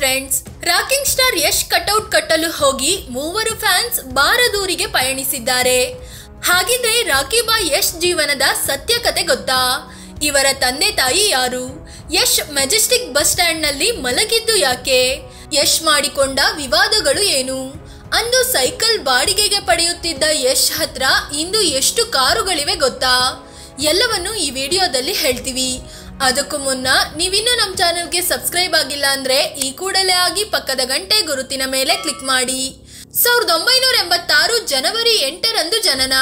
Friends, rocking star Yash cutout ಕಟ್ಟಲು ಹೋಗಿ ಮೂವರು ಫ್ಯಾನ್ಸ್ ಬಾರದೂರಿಗೆ ಪಯಣಿಸಿದ್ದಾರೆ. ಹಾಗಿದ್ರೆ ರಾಕಿ ಬಾಯ್ ಯಶ್ ಜೀವನದ ಸತ್ಯ ಕತೆ ಗೊತ್ತಾ? ಇವರ ತಂದೆ ತಾಯಿ ಯಾರು? ಯಶ್ ಮೆಜೆಸ್ಟಿಕ್ ಬಸ್ ಸ್ಟ್ಯಾಂಡ್ ನಲ್ಲಿ ಮಲಗಿದ್ದು ಯಾಕೆ? ಯಶ್ ಮಾಡಿಕೊಂಡ ವಿವಾದಗಳು ಏನು? ಅಂದು ಸೈಕಲ್ ಬಾಡಿಗೆಗೆ ಪಡೆಯುತ್ತಿದ್ದ ಯಶ್ ಹತ್ರ ಇಂದು ಎಷ್ಟು ಕಾರುಗಳಿವೆ ಗೊತ್ತಾ? ಎಲ್ಲವನ್ನು ಈ ವಿಡಿಯೋದಲ್ಲಿ ಹೇಳ್ತೀವಿ. ಅದಕ್ಕೂ ಮುನ್ನ ನೀವಿನ್ನೂ ನಮ್ಮ ಚಾನೆಲ್ಗೆ ಸಬ್ಸ್ಕ್ರೈಬ್ ಆಗಿಲ್ಲ ಅಂದ್ರೆ ಈ ಕೂಡಲೇ ಆಗಿ ಪಕ್ಕದ ಗಂಟೆ ಗುರುತಿನ ಮೇಲೆ ಕ್ಲಿಕ್ ಮಾಡಿ. 1986 ಜನವರಿ 8ರಂದು ಜನನ.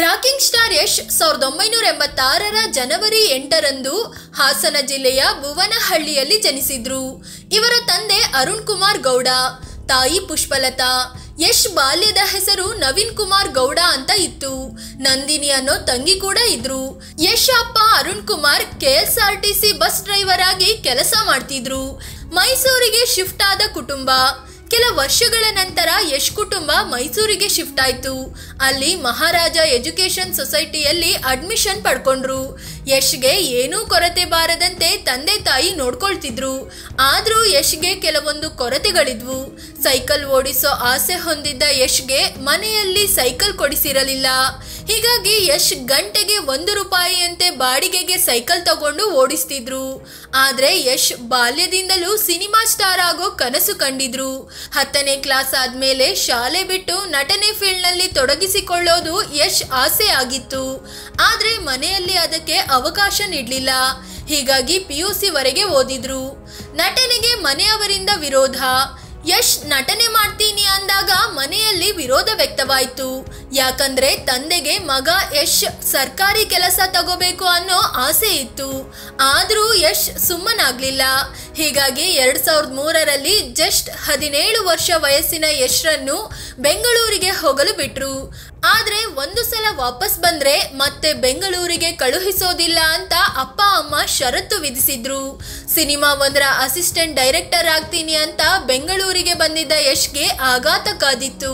ರಾಕಿಂಗ್ ಸ್ಟಾರ್ ಯಶ್ 1986ರ ಜನವರಿ 8ರಂದು ಹಾಸನ ಜಿಲ್ಲೆಯ ಭುವನಹಳ್ಳಿಯಲ್ಲಿ ಜನಿಸಿದ್ರು. ಇವರ ತಂದೆ ಅರುಣ್ ಕುಮಾರ್ ಗೌಡ, ತಾಯಿ ಪುಷ್ಪಲತಾ. ಯಶ್ ಬಾಲ್ಯದ ಹೆಸರು ನವೀನ್ ಕುಮಾರ್ ಗೌಡ ಅಂತ ಇತ್ತು. ನಂದಿನಿ ಅನ್ನೋ ತಂಗಿ ಕೂಡ ಇದ್ರು. ಯಶ್ ಅಪ್ಪ Arun Kumar KSRTC bus driver ಆಗಿ ಕೆಲಸ ಮಾಡ್ತಿದ್ರು. ಮೈಸೂರಿಗೆ ಶಿಫ್ಟ್ ಆದ ಕುಟುಂಬ. ಕೆಲ ವರ್ಷಗಳ ನಂತರ ಯಶ್ ಕುಟುಂಬ ಮೈಸೂರಿಗೆ ಶಿಫ್ಟ್ ಆಯ್ತು. ಅಲ್ಲಿ ಮಹಾರಾಜ ಎಜುಕೇಶನ್ ಸೊಸೈಟಿಯಲ್ಲಿ ಅಡ್ಮಿಷನ್ ಪಡ್ಕೊಂಡ್ರು. ಯಶ್ಗೆ ಏನೂ ಕೊರತೆ ಬಾರದಂತೆ ತಂದೆ ತಾಯಿ ನೋಡ್ಕೊಳ್ತಿದ್ರು. ಆದ್ರೂ ಯಶ್ಗೆ ಕೆಲವೊಂದು ಕೊರತೆಗಳಿದ್ವು. ಸೈಕಲ್ ಓಡಿಸೋ ಆಸೆ ಹೊಂದಿದ್ದ ಯಶ್ಗೆ ಮನೆಯಲ್ಲಿ ಸೈಕಲ್ ಕೊಡಿಸಿರಲಿಲ್ಲ. ಹೀಗಾಗಿ ಯಶ್ ಗಂಟೆಗೆ 1 ರೂಪಾಯಿಯಂತೆ ಬಾಡಿಗೆಗೆ ಸೈಕಲ್ ತಗೊಂಡು ಓಡಿಸ್ತಿದ್ರು. ಆದ್ರೆ ಯಶ್ ಬಾಲ್ಯದಿಂದಲೂ ಸಿನಿಮಾ ಸ್ಟಾರ್ ಆಗೋ ಕನಸು ಕಂಡಿದ್ರು. 10ನೇ ಕ್ಲಾಸ್ ಆದ್ಮೇಲೆ ಶಾಲೆ ಬಿಟ್ಟು ನಟನೆ ಫೀಲ್ಡ್ ನಲ್ಲಿ ತೊಡಗಿಸಿಕೊಳ್ಳೋದು ಯಶ್ ಆಸೆ ಆಗಿತ್ತು. ಆದ್ರೆ ಮನೆಯಲ್ಲಿ ಅದಕ್ಕೆ ಅವಕಾಶ ನೀಡಲಿಲ್ಲ. ಹೀಗಾಗಿ PUC ವರೆಗೆ ಓದಿದ್ರು. ನಟನೆಗೆ ಮನೆಯವರಿಂದ ವಿರೋಧ. ಯಶ್ ನಟನೆ ಮಾಡ್ತೀನಿ ಅಂದಾಗ ಮನೆಯಲ್ಲಿ ವಿರೋಧ ವ್ಯಕ್ತವಾಯಿತು. ಯಾಕಂದ್ರೆ ತಂದೆಗೆ ಮಗ ಯಶ್ ಸರ್ಕಾರಿ ಕೆಲಸ ತಗೋಬೇಕು ಅನ್ನೋ ಆಸೆ ಇತ್ತು. ಆದ್ರೂ ಯಶ್ ಸುಮ್ಮನಾಗ್ಲಿಲ್ಲ. ಹೀಗಾಗಿ 2003ರಲ್ಲಿ ಜಸ್ಟ್ 17 ವರ್ಷ ವಯಸ್ಸಿನ ಯಶ್ರನ್ನು ಬೆಂಗಳೂರಿಗೆ ಹೋಗಲು ಬಿಟ್ರು. ಆದ್ರೆ ಒಂದು ಸಲ ವಾಪಸ್ ಬಂದ್ರೆ ಮತ್ತೆ ಬೆಂಗಳೂರಿಗೆ ಕಳುಹಿಸೋದಿಲ್ಲ ಅಂತ ಅಪ್ಪ ಅಮ್ಮ ಷರತ್ತು ವಿಧಿಸಿದ್ರು. ಸಿನಿಮಾ ಒಂದರ ಅಸಿಸ್ಟೆಂಟ್ ಡೈರೆಕ್ಟರ್ ಆಗ್ತೀನಿ ಅಂತ ಬೆಂಗಳೂರಿಗೆ ಬಂದಿದ್ದ ಯಶ್ಗೆ ಆಘಾತ ಕಾದಿತ್ತು.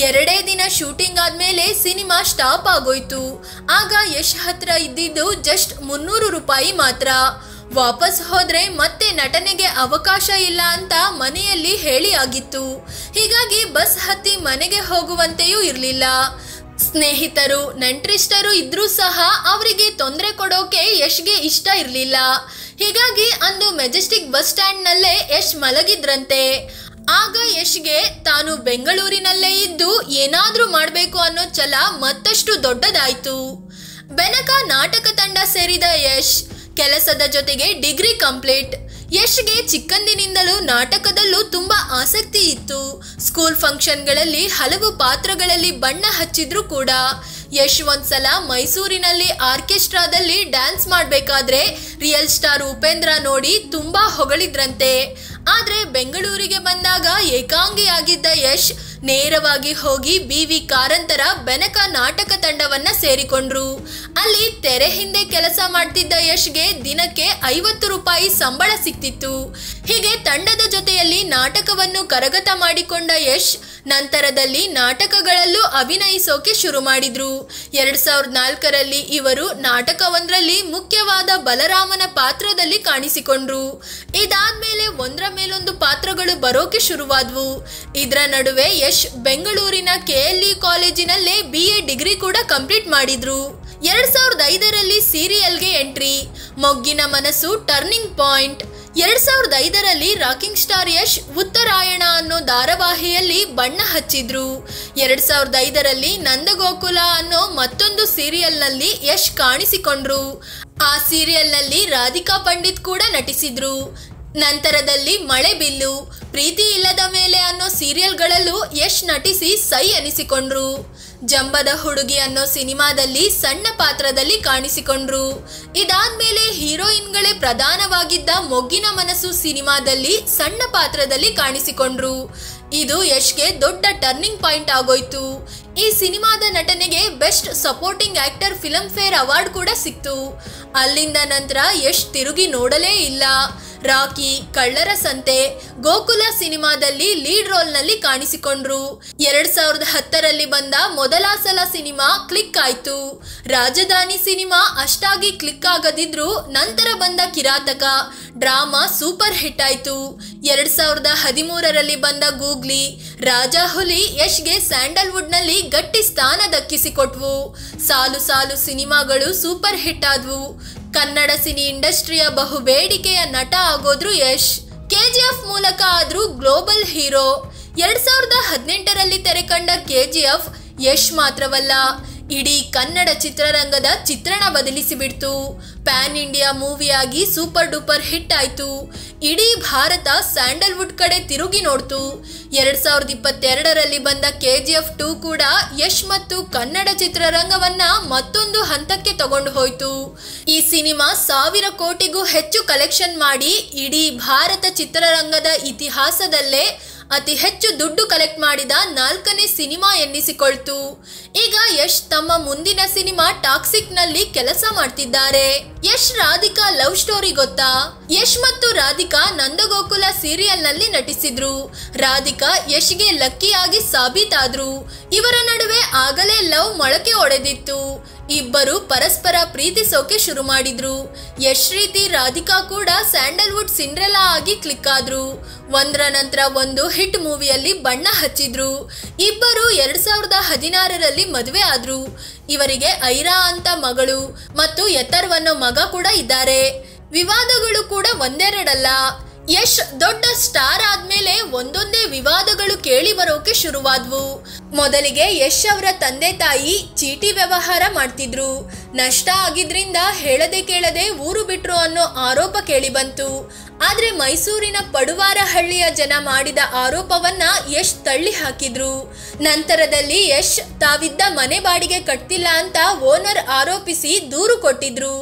2 ದಿನ ಶೂಟಿಂಗ್ ಆದ್ಮೇಲೆ ಸಿನಿಮಾ ಸ್ಟಾಪ್ ಆಗೋಯ್ತು. ಆಗ ಯಶ್ ಹತ್ರ ಇದ್ದಿದ್ದು ಜಸ್ಟ್ 300 ರೂಪಾಯಿ ಮಾತ್ರ. ವಾಪಸ್ ಹೋದ್ರೆ ಮತ್ತೆ ನಟನೆಗೆ ಅವಕಾಶ ಇಲ್ಲ ಅಂತ ಮನೆಯಲ್ಲಿ ಹೇಳಿ ಆಗಿತ್ತು. ಹೀಗಾಗಿ ಬಸ್ ಹತ್ತಿ ಮನೆಗೆ ಹೋಗುವಂತೆಯೂ ಇರಲಿಲ್ಲ. ಸ್ನೇಹಿತರು ನೆಂಟ್ರಿಷ್ಟರು ಇದ್ರೂ ಸಹ ಅವರಿಗೆ ತೊಂದರೆ ಕೊಡೋಕೆ ಯಶ್ಗೆ ಇಷ್ಟ ಇರಲಿಲ್ಲ. ಹೀಗಾಗಿ ಅಂದು ಮೆಜೆಸ್ಟಿಕ್ ಬಸ್ ಸ್ಟ್ಯಾಂಡ್ ನಲ್ಲೇ ಯಶ್ ಮಲಗಿದ್ರಂತೆ. ಆಗ ಯಶ್ಗೆ ತಾನು ಬೆಂಗಳೂರಿನಲ್ಲೇ ಇದ್ದು ಏನಾದ್ರೂ ಮಾಡ್ಬೇಕು ಅನ್ನೋ ಛಲ ಮತ್ತಷ್ಟು ದೊಡ್ಡದಾಯ್ತು. ಬೆನಕ ನಾಟಕ ತಂಡ ಸೇರಿದ ಯಶ್ ಕೆಲಸದ ಜೊತೆಗೆ ಡಿಗ್ರಿ ಕಂಪ್ಲೀಟ್. ಯಶ್ಗೆ ಚಿಕ್ಕಂದಿನಿಂದಲೂ ನಾಟಕದಲ್ಲೂ ತುಂಬಾ ಆಸಕ್ತಿ ಇತ್ತು. ಸ್ಕೂಲ್ ಫಂಕ್ಷನ್ಗಳಲ್ಲಿ ಹಲವು ಪಾತ್ರಗಳಲ್ಲಿ ಬಣ್ಣ ಹಚ್ಚಿದ್ರು ಕೂಡ. ಯಶ್ ಒಂದ್ಸಲ ಮೈಸೂರಿನಲ್ಲಿ ಆರ್ಕೆಸ್ಟ್ರಾದಲ್ಲಿ ಡ್ಯಾನ್ಸ್ ಮಾಡ್ಬೇಕಾದ್ರೆ ರಿಯಲ್ ಸ್ಟಾರ್ ಉಪೇಂದ್ರ ನೋಡಿ ತುಂಬಾ ಹೊಗಳಿದ್ರಂತೆ. ಆದ್ರೆ ಬೆಂಗಳೂರಿಗೆ ಬಂದಾಗ ಏಕಾಂಗಿಯಾಗಿದ್ದ ಯಶ್ ನೇರವಾಗಿ ಹೋಗಿ BV ಕಾರಂತರ ಬೆನಕ ನಾಟಕ ತಂಡವನ್ನ ಸೇರಿಕೊಂಡ್ರು. ಅಲ್ಲಿ ತೆರೆ ಹಿಂದೆ ಕೆಲಸ ಮಾಡ್ತಿದ್ದ ಯಶ್ಗೆ ದಿನಕ್ಕೆ 50 ರೂಪಾಯಿ ಸಂಬಳ ಸಿಕ್ತಿತ್ತು. ಹೀಗೆ ತಂಡದ ಜೊತೆಯಲ್ಲಿ ನಾಟಕವನ್ನು ಕರಗತ ಮಾಡಿಕೊಂಡ ಯಶ್ ನಂತರದಲ್ಲಿ ನಾಟಕಗಳಲ್ಲೂ ಅಭಿನಯಿಸೋಕೆ ಶುರು ಮಾಡಿದ್ರು. 2004ರಲ್ಲಿ ಇವರು ನಾಟಕವೊಂದರಲ್ಲಿ ಮುಖ್ಯವಾದ ಬಲರಾಮನ ಪಾತ್ರದಲ್ಲಿ ಕಾಣಿಸಿಕೊಂಡ್ರು. ಇದಾದ್ಮೇಲೆ ಒಂದರ ಮೇಲೊಂದು ಪಾತ್ರಗಳು ಬರೋಕೆ ಶುರುವಾದ್ವು. ಇದರ ನಡುವೆ ಯಶ್ ಬೆಂಗಳೂರಿನ KLE ಕಾಲೇಜಿನಲ್ಲೇ BA ಡಿಗ್ರಿ ಕೂಡ ಕಂಪ್ಲೀಟ್ ಮಾಡಿದ್ರು. 2005ರಲ್ಲಿ ಸೀರಿಯಲ್ಗೆ entry. Moggina Manasu turning point. 2005ರಲ್ಲಿ ರಾಕಿಂಗ್ ಸ್ಟಾರ್ ಯಶ್ ಉತ್ತರಾಯಣ ಅನ್ನೋ ಧಾರಾವಾಹಿಯಲ್ಲಿ ಬಣ್ಣ ಹಚ್ಚಿದ್ರು. 2005ರಲ್ಲಿ ನಂದಗೋಕುಲ ಅನ್ನೋ ಮತ್ತೊಂದು ಸೀರಿಯಲ್ ನಲ್ಲಿ ಯಶ್ ಕಾಣಿಸಿಕೊಂಡ್ರು. ಆ ಸೀರಿಯಲ್ ನಲ್ಲಿ ರಾಧಿಕಾ ಪಂಡಿತ್ ಕೂಡ ನಟಿಸಿದ್ರು. ನಂತರದಲ್ಲಿ ಮಳೆಬಿಲ್ಲು, ಪ್ರೀತಿ ಇಲ್ಲದ ಮೇಲೆ ಅನ್ನೋ ಸೀರಿಯಲ್ಗಳಲ್ಲೂ ಯಶ್ ನಟಿಸಿ ಸೈ ಅನಿಸಿಕೊಂಡ್ರು. ಜಂಬದ ಹುಡುಗಿ ಅನ್ನೋ ಸಿನಿಮಾದಲ್ಲಿ ಸಣ್ಣ ಪಾತ್ರದಲ್ಲಿ ಕಾಣಿಸಿಕೊಂಡ್ರು. ಇದಾದ್ಮೇಲೆ ಹೀರೋಯಿನ್ಗಳೇ ಪ್ರಧಾನವಾಗಿದ್ದ ಮೊಗ್ಗಿನ ಮನಸ್ಸು ಸಿನಿಮಾದಲ್ಲಿ ಸಣ್ಣ ಪಾತ್ರದಲ್ಲಿ ಕಾಣಿಸಿಕೊಂಡ್ರು. ಇದು ಯಶ್ಗೆ ದೊಡ್ಡ ಟರ್ನಿಂಗ್ ಪಾಯಿಂಟ್ ಆಗೋಯ್ತು. ಈ ಸಿನಿಮಾದ ನಟನೆಗೆ best supporting actor Filmfare award ಕೂಡ ಸಿಕ್ತು. ಅಲ್ಲಿಂದ ನಂತರ ಯಶ್ ತಿರುಗಿ ನೋಡಲೇ ಇಲ್ಲ. ರಾಕಿ, ಕಳ್ಳರ ಸಂತೆ, ಗೋಕುಲ ಸಿನಿಮಾದಲ್ಲಿ ಲೀಡ್ ರೋಲ್ ನಲ್ಲಿ ಕಾಣಿಸಿಕೊಂಡ್ರು. 2010ರಲ್ಲಿ ಬಂದ ಮೊದಲ ಸಲ ಸಿನಿಮಾ ಕ್ಲಿಕ್ ಆಯ್ತು. ರಾಜಧಾನಿ ಸಿನಿಮಾ ಅಷ್ಟಾಗಿ ಕ್ಲಿಕ್ ಆಗದಿದ್ರು ನಂತರ ಬಂದ ಕಿರಾತಕ ಡ್ರಾಮಾ ಸೂಪರ್ ಹಿಟ್ ಆಯ್ತು. 2013ರಲ್ಲಿ ಬಂದ ಗೂಗ್ಲಿ, ರಾಜ ಹುಲಿ ಯಶ್ಗೆ ಸ್ಯಾಂಡಲ್ವುಡ್ ನಲ್ಲಿ ಗಟ್ಟಿ ಸ್ಥಾನ ದಕ್ಕಿಸಿಕೊಟ್ವು. ಸಾಲು ಸಾಲು ಸಿನಿಮಾಗಳು ಸೂಪರ್ ಹಿಟ್ ಆದ್ವು. ಕನ್ನಡ ಸಿನಿ ಇಂಡಸ್ಟ್ರಿಯ ಬಹು ಬೇಡಿಕೆಯ ನಟ ಆಗೋದ್ರು ಯಶ್. KGF ಮೂಲಕ ಆದ್ರೂ ಗ್ಲೋಬಲ್ ಹೀರೋ. 2018ರಲ್ಲಿ ತೆರೆಕಂಡ KGF ಯಶ್ ಮಾತ್ರವಲ್ಲ, ಇಡೀ ಕನ್ನಡ ಚಿತ್ರರಂಗದ ಚಿತ್ರಣ ಬದಲಿಸಿಬಿಡ್ತು. ಪ್ಯಾನ್ ಇಂಡಿಯಾ ಮೂವಿಯಾಗಿ ಸೂಪರ್ ಡೂಪರ್ ಹಿಟ್ ಆಯ್ತು. ಇಡೀ ಭಾರತ ಸ್ಯಾಂಡಲ್ವುಡ್ ಕಡೆ ತಿರುಗಿ ನೋಡ್ತು. 2022ರಲ್ಲಿ ಬಂದ KGF 2 ಕೂಡ ಯಶ್ ಮತ್ತು ಕನ್ನಡ ಚಿತ್ರರಂಗವನ್ನ ಮತ್ತೊಂದು ಹಂತಕ್ಕೆ ತಗೊಂಡು ಹೋಯ್ತು. ಈ ಸಿನಿಮಾ 1000 ಕೋಟಿಗೂ ಹೆಚ್ಚು ಕಲೆಕ್ಷನ್ ಮಾಡಿ ಇಡೀ ಭಾರತ ಚಿತ್ರರಂಗದ ಇತಿಹಾಸದಲ್ಲೇ ಅತಿ ಹೆಚ್ಚು ದುಡ್ಡು ಕಲೆಕ್ಟ್ ಮಾಡಿದ 4ನೇ ಸಿನಿಮಾ ಎನ್ನಿಸಿಕೊಳ್ತು. ಈಗ ಯಶ್ ತಮ್ಮ ಮುಂದಿನ ಸಿನಿಮಾ ಟಾಕ್ಸಿಕ್ ನಲ್ಲಿ ಕೆಲಸ ಮಾಡ್ತಿದ್ದಾರೆ. ಯಶ್ ರಾಧಿಕಾ ಲವ್ ಸ್ಟೋರಿ ಗೊತ್ತಾ? ಯಶ್ ಮತ್ತು ರಾಧಿಕಾ ನಂದಗೋಕುಲ ಸೀರಿಯಲ್ ನಲ್ಲಿ ನಟಿಸಿದ್ರು. ರಾಧಿಕಾ ಯಶ್ಗೆ ಲಕ್ಕಿಯಾಗಿ ಸಾಬೀತಾದ್ರು. ಇವರ ನಡುವೆ ಆಗಲೇ ಲವ್ ಮೊಳಕೆ ಒಡೆದಿತ್ತು. ಇಬ್ಬರು ಪರಸ್ಪರ ಪ್ರೀತಿಸೋಕೆ ಶುರು ಮಾಡಿದ್ರು. ಯಶ್ ರೀತಿ ರಾಧಿಕಾ ಕೂಡ ಸ್ಯಾಂಡಲ್ವುಡ್ ಸಿಂಡ್ರೆಲಾ ಆಗಿ ಕ್ಲಿಕ್ ಆದ್ರು. ಒಂದರ ನಂತರ ಒಂದು ಹಿಟ್ ಮೂವಿಯಲ್ಲಿ ಬಣ್ಣ ಹಚ್ಚಿದ್ರು. ಇಬ್ಬರು 2016ರಲ್ಲಿ ಮದುವೆ ಆದ್ರು. ಇವರಿಗೆ ಐರಾ ಅಂತ ಮಗಳು ಮತ್ತು ಯತರ್ವ್ ಮಗ ಕೂಡ ಇದ್ದಾರೆ. ವಿವಾದಗಳು ಕೂಡ ಒಂದೆರಡಲ್ಲ. ಯಶ್ ದೊಡ್ಡ ಸ್ಟಾರ್ ಆದ್ಮೇಲೆ ಒಂದೊಂದೇ ವಿವಾದಗಳು ಕೇಳಿ ಬರೋಕೆ ಶುರುವಾದ್ವು. ಮೊದಲಿಗೆ ಯಶ್ ಅವರ ತಂದೆ ತಾಯಿ ಚೀಟಿ ವ್ಯವಹಾರ ಮಾಡ್ತಿದ್ರು. ನಷ್ಟ ಆಗಿದ್ರಿಂದ ಹೇಳದೆ ಕೇಳದೆ ಊರು ಬಿಟ್ರು ಅನ್ನೋ ಆರೋಪ ಕೇಳಿ ಬಂತು. ಆದ್ರೆ ಮೈಸೂರಿನ ಪಡುವಾರಹಳ್ಳಿಯ ಜನ ಮಾಡಿದ ಆರೋಪವನ್ನ ಯಶ್ ತಳ್ಳಿ ಹಾಕಿದ್ರು. ನಂತರದಲ್ಲಿ ಯಶ್ ತಾವಿದ್ದ ಮನೆ ಬಾಡಿಗೆ ಕಟ್ತಿಲ್ಲ ಅಂತ ಓನರ್ ಆರೋಪಿಸಿ ದೂರು ಕೊಟ್ಟಿದ್ರು.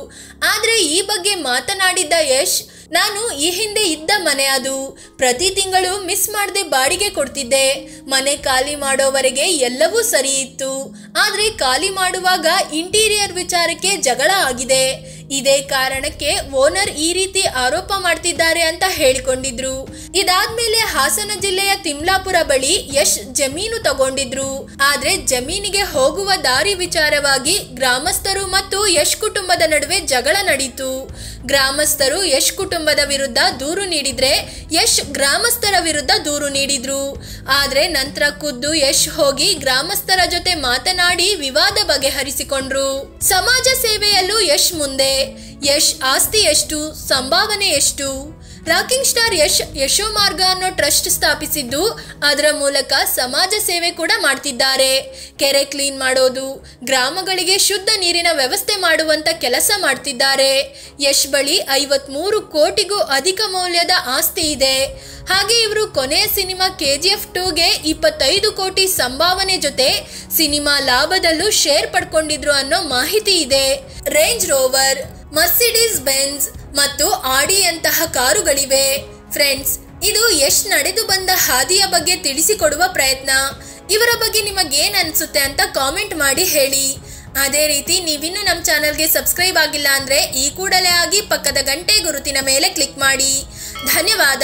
ಆದ್ರೆ ಈ ಬಗ್ಗೆ ಮಾತನಾಡಿದ್ದ ಯಶ್, ನಾನು ಈ ಹಿಂದೆ ಇದ್ದ ಮನೆ ಅದು, ಪ್ರತಿ ತಿಂಗಳು ಮಿಸ್ ಮಾಡದೆ ಬಾಡಿಗೆ ಕೊಡ್ತಿದ್ದೆ. ಮನೆ ಖಾಲಿ ಮಾಡೋವರೆಗೆ ಎಲ್ಲವೂ ಸರಿ ಇತ್ತು. ಆದ್ರೆ ಖಾಲಿ ಮಾಡುವಾಗ ಇಂಟೀರಿಯರ್ ವಿಚಾರಕ್ಕೆ ಜಗಳ ಆಗಿದೆ. ಇದೇ ಕಾರಣಕ್ಕೆ ಓನರ್ ಈ ರೀತಿ ಆರೋಪ ಮಾಡ್ತಿದ್ದಾರೆ ಅಂತ ಹೇಳಿಕೊಂಡಿದ್ರು. ಇದಾದ್ಮೇಲೆ ಹಾಸನ ಜಿಲ್ಲೆಯ ತಿಮ್ಲಾಪುರ ಬಳಿ ಯಶ್ ಜಮೀನು ತಗೊಂಡಿದ್ರು. ಆದ್ರೆ ಜಮೀನಿಗೆ ಹೋಗುವ ದಾರಿ ವಿಚಾರವಾಗಿ ಗ್ರಾಮಸ್ಥರು ಮತ್ತು ಯಶ್ ಕುಟುಂಬದ ನಡುವೆ ಜಗಳ ನಡೀತು. ಗ್ರಾಮಸ್ಥರು ಯಶ್ ಕುಟುಂಬದ ವಿರುದ್ಧ ದೂರು ನೀಡಿದ್ರೆ ಯಶ್ ಗ್ರಾಮಸ್ಥರ ವಿರುದ್ಧ ದೂರು ನೀಡಿದ್ರು. ಆದ್ರೆ ನಂತರ ಖುದ್ದು ಯಶ್ ಹೋಗಿ ಗ್ರಾಮಸ್ಥರ ಜೊತೆ ಮಾತನಾಡಿ ವಿವಾದ ಬಗೆಹರಿಸಿಕೊಂಡ್ರು. ಸಮಾಜ ಸೇವೆಯಲ್ಲೂ ಯಶ್ ಮುಂದೆ. ಯಶ್ ಆಸ್ತಿ ಎಷ್ಟು, ಸಂಭಾವನೆ ಎಷ್ಟು? ರಾಕಿಂಗ್ ಸ್ಟಾರ್ ಯಶ್ ಯಶೋಮಾರ್ಗ ಅನ್ನೋ ಟ್ರಸ್ಟ್ ಸ್ಥಾಪಿಸಿದ್ದು, ಅದರ ಮೂಲಕ ಸಮಾಜ ಸೇವೆ ಕೂಡ ಮಾಡ್ತಿದ್ದಾರೆ. ಕೆರೆ ಕ್ಲೀನ್ ಮಾಡೋದು, ಗ್ರಾಮಗಳಿಗೆ ಶುದ್ಧ ನೀರಿನ ವ್ಯವಸ್ಥೆ ಮಾಡುವಂತ ಕೆಲಸ ಮಾಡ್ತಿದ್ದಾರೆ. ಯಶ್ ಬಳಿ 53 ಕೋಟಿಗೂ ಅಧಿಕ ಮೌಲ್ಯದ ಆಸ್ತಿ ಇದೆ. ಹಾಗೆ ಇವರು ಕೊನೆಯ ಸಿನಿಮಾ KGF 2ಗೆ 25 ಕೋಟಿ ಸಂಭಾವನೆ ಜೊತೆ ಸಿನಿಮಾ ಲಾಭದಲ್ಲೂ ಶೇರ್ ಪಡ್ಕೊಂಡಿದ್ರು ಅನ್ನೋ ಮಾಹಿತಿ ಇದೆ. ರೇಂಜ್ ರೋವರ್, ಮರ್ಸಿಡೀಸ್ ಬೆಂಜ್ ಮತ್ತು ಆಡಿ ಅಂತಹ ಕಾರುಗಳಿವೆ. ಫ್ರೆಂಡ್ಸ್, ಇದು ಯಶ್ ನಡೆದು ಬಂದ ಹಾದಿಯ ಬಗ್ಗೆ ತಿಳಿಸಿಕೊಡುವ ಪ್ರಯತ್ನ. ಇವರ ಬಗ್ಗೆ ನಿಮಗೇನು ಅನಿಸುತ್ತೆ ಅಂತ ಕಾಮೆಂಟ್ ಮಾಡಿ ಹೇಳಿ. ಅದೇ ರೀತಿ ನೀವಿನ್ನು ನಮ್ಮ ಚಾನಲ್ಗೆ ಸಬ್ಸ್ಕ್ರೈಬ್ ಆಗಿಲ್ಲ ಅಂದರೆ ಈ ಕೂಡಲೇ ಆಗಿ ಪಕ್ಕದ ಗಂಟೆ ಗುರುತಿನ ಮೇಲೆ ಕ್ಲಿಕ್ ಮಾಡಿ. ಧನ್ಯವಾದ.